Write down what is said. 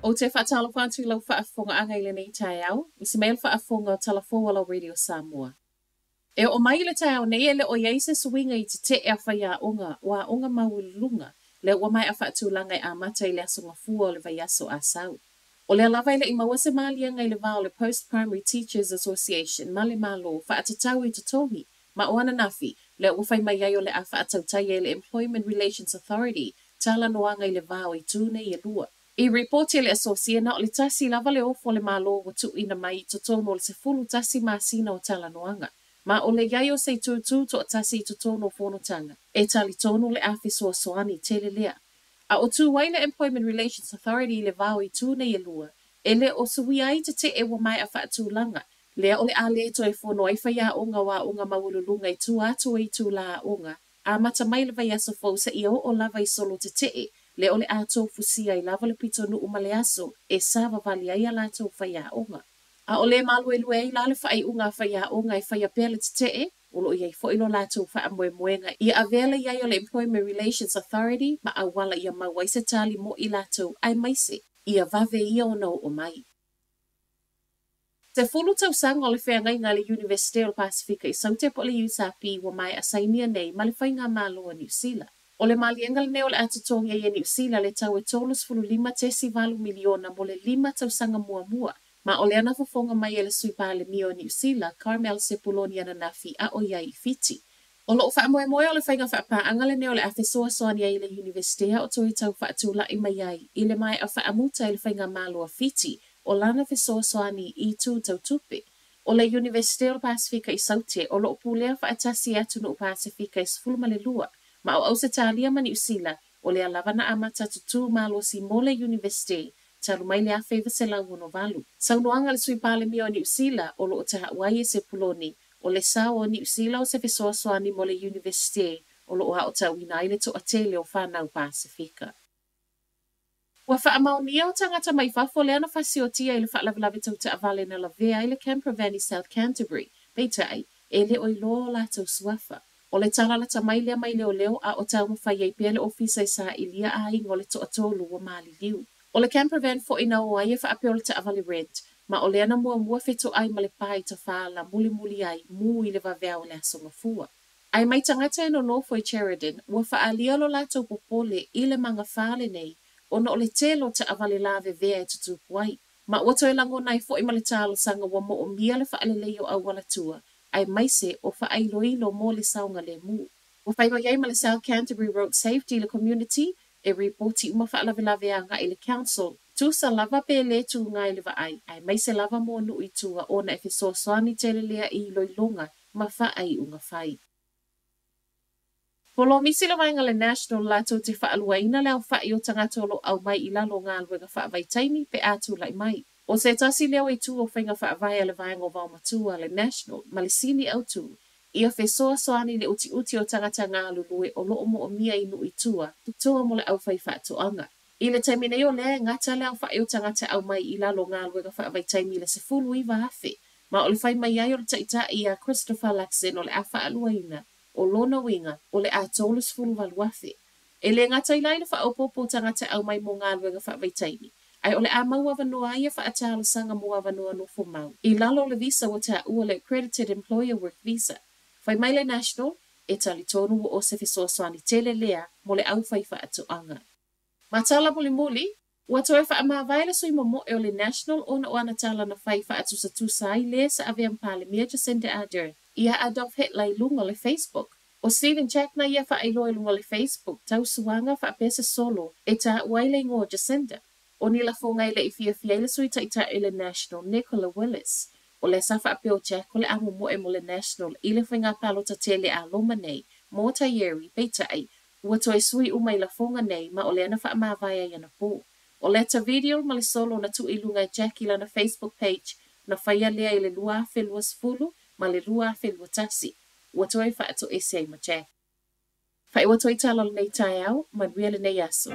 O te whaatalo whantu lau whaafonga anga ile nei tai au, isi mail whaafonga o Talafoala Radio Samoa. E o mai le tai au nei ele o iaise suinga i te e a whaia onga, wa onga maulunga, le o mai a whaatulanga i a mata i le asonga fua o le vaiaso a sau. O le lava ile i mawase malia ngai le vao le Post-Primary Teachers Association, male malo, whaatatau i tutongi, ma o ana nafi, le o whai mai ai o le a whaatautai e le Employment Relations Authority, tala noanga i le vao i tūne i lua. I reporti le asosia na o le tasi lava le ofo le malo o tu ina mai to tono le se fulu tasi masina o tala noanga. Ma o le yayo se tutu to tasi to tono fono tanga. E tali tono le afiso soani tele lea. A o tu waile Employment Relations Authority le vau i tūne i lua. E le o sui ai te e wa mai a whaatu langa. Lea o le a le to e fono ai whaia onga wa onga maululunga i tu atu i tu la onga. A mata mai le vai aso fau sa i o lava i solo te e. Le ole ato fusia i lava le pito nu umale aso e sava vali ai ala ato whaia onga. A ole malu e lue i lale whai unga whaia onga i whaia pele te e, ulo i ai fo ilo lato wha moe moenga i a vele i ai o le Employment Relations Authority ma a wala i a mawaise tali mo i lato ai maise i a vave i o no o mai. Te fulu tau sang o le whea ngai ngā le University o Pasifika i saute po le USAP wa mai a sainia nei ma le whainga malo a New Zealand. O le malienga le neo le atutongi e New Zealand le tau e tolus fulu 5 miliona mo le 5 tau sanga mua mua. Ma o le ana fofonga mai e le suipa le mio New Zealand, Carmel Sepuloni ana nafi a o iai fiti. O lo wha moe moe o le whainga wha anga le neo le afesoa soani ai le University o toi tau wha atula i mai ai i le mai a wha amuta i le whainga malo a fiti o lana fesoa soani i tu tau tupe. O le University o Pasifika i saute o lo pulea wha atasi atu no Pasifika i sfulma le lua. Ma o au se talia ma New Zealand o le alavana amata tutu malo si mole University talu mai le a feva se lau no valu. Sau noanga le sui pale mi o New Zealand o lo o te Hawaii se puloni o le sao o New Zealand o se fesoa soani mo le University o lo o hao tau inaile to atele o whanau Pasifika. Wa wha amaunia o tangata mai fafo le ana fasiotia i le wha lavelave tau te avale na la vea i le Campervani South Canterbury. Peitai, e le o ilo la tau suafa. O le talalata mai lea mai leo leo a o tau mawhai ei pia le ofisa i sa ilia a ingo le to atolu wa maali liu. O le campervan fo ina o ai e wha apeo le ta avale rent, ma o le ana mua mua feto ai ma le pai ta whala muli muli ai mu i le vavea o le asonga fua. Ai mai tangata e no no foi Sheridan, wa wha alia lo lato popole i le manga whale nei, o no o le telo ta avale lave vea e tutu puai. Ma wato e lango nai fo i ma le talo sanga wa mo o mia le wha ale leio au wala tua, ai maise o wha ai loilo mo le saunga le mu. O whai mai ai ma le South Canterbury Road Safety le community, e reporti uma wha lave lave a nga i le council. Tu sa lava pe le tu ngai le va ai maise lava mo nu i tua o na e fiso soani tele lea i loilonga ma wha ai unga whai. Polo misi le vainga le national lato te wha alua ina leo wha i o tangatolo au mai i lalo ngā luenga wha vai taimi pe atu lai mai. O se tasi leo i tu o whainga wha vai le vainga o vau matua le national, ma le sini au tu, i a fesoa soani le uti uti o tangata ngā lulue o loo mo o mia inu i tua, tutoa mo le au whai wha anga. I le taimine o le ngata leo wha i o tangata au mai i lalo ngā luenga wha vai taimi le se fulu i vahafe, ma o le whai mai ai o le taita i a Christopher Laxen o le awha alua ina, o lona winga o le atolus fulu valuafe. E le ngata i lai le wha aupopo tangata au mai mo ngā luenga wha vai taimi. Ai ole a maua vanua ia wha atala sanga mua vanua no fo mau. I lalo le visa o ta ua le Accredited Employer Work Visa. Whai mai le national, e tali tonu o se fisoa soani tele lea mo le au whai wha atu anga. Matala muli muli, ua toe wha ama vaile sui mo e o le national o na oana tala na whai wha atu sa tusai le sa avea mpale mia Jacinda Ardern. Ia Adolf Hitler lunga le Facebook. O Stephen Jack na ia wha ailoi lunga le Facebook, tau suanga wha apesa solo e ta waile ngō Jacinda. O ni la fonga ile i fia ile sui taita ile national Nicola Willis. O le safa apeo Jack o le amu mo e mo le national ile whainga palo ta tele a loma nei, mo ta yeri, peita ai, ua toi sui umai la fonga nei ma o le ana wha amawaya yana po. O le ta video ma le solo na tu ilunga Jack ila na Facebook page na whaia lea ile lua felua sfulu ma le lua felua tasi. Ua toi wha ato ese ai ma Jack. Whai ua toi tala nei tai au, ma ria le nei aso.